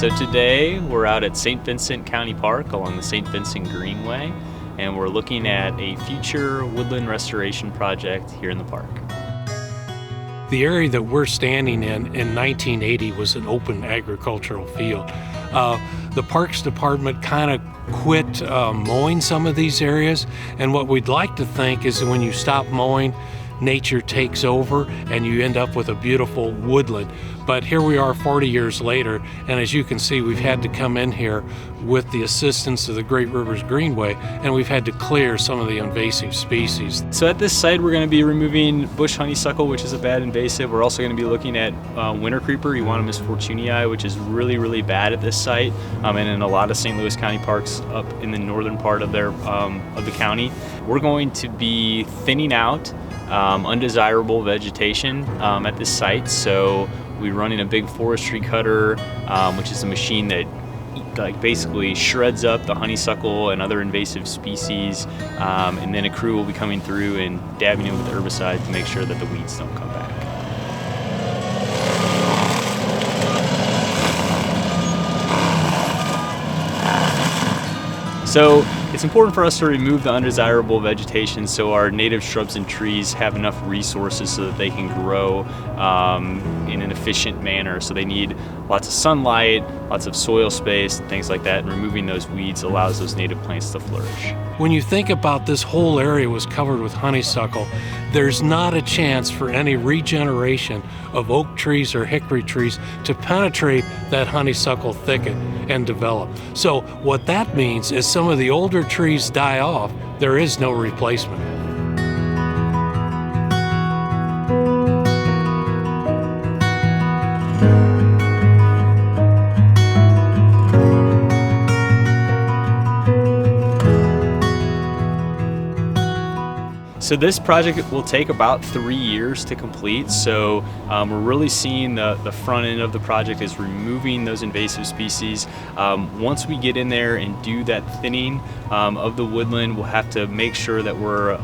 So today we're out at St. Vincent County Park along the St. Vincent Greenway, and we're looking at a future woodland restoration project here in the park. The area that we're standing in 1980 was an open agricultural field. The Parks Department kind of quit mowing some of these areas, and what we'd like to think is that when you stop mowing, nature takes over and you end up with a beautiful woodland. But here we are 40 years later, and as you can see, we've had to come in here with the assistance of the Great Rivers Greenway, and we've had to clear some of the invasive species. So at this site we're going to be removing bush honeysuckle, which is a bad invasive. We're also going to be looking at winter creeper, Euonymus fortunei, which is really bad at this site, and in a lot of St. Louis County parks up in the northern part of the county. We're going to be thinning out undesirable vegetation at this site. So we're running a big forestry cutter, which is a machine that basically shreds up the honeysuckle and other invasive species, and then a crew will be coming through and dabbing it with herbicide to make sure that the weeds don't come back. So it's important for us to remove the undesirable vegetation so our native shrubs and trees have enough resources so that they can grow in an efficient manner. So they need lots of sunlight, lots of soil space, and things like that, and removing those weeds allows those native plants to flourish. When you think about this whole area was covered with honeysuckle, there's not a chance for any regeneration of oak trees or hickory trees to penetrate that honeysuckle thicket and develop. So what that means is some of the older trees die off, there is no replacement. So this project will take about 3 years to complete. So we're really seeing the front end of the project is removing those invasive species. Once we get in there and do that thinning of the woodland, we'll have to make sure that we're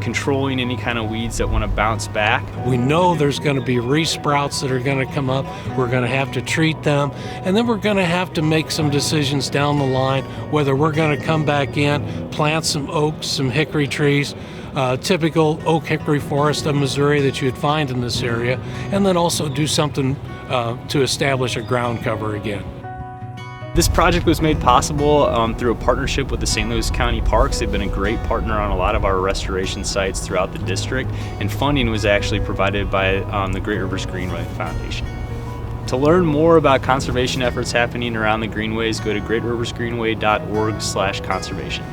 controlling any kind of weeds that want to bounce back. We know there's going to be resprouts that are going to come up. We're going to have to treat them, and then we're going to have to make some decisions down the line whether we're going to come back in, plant some oaks, some hickory trees, typical oak hickory forest of Missouri that you'd find in this area, and then also do something to establish a ground cover again. This project was made possible through a partnership with the St. Louis County Parks. They've been a great partner on a lot of our restoration sites throughout the district, and funding was actually provided by the Great Rivers Greenway Foundation. To learn more about conservation efforts happening around the greenways, go to greatriversgreenway.org/conservation.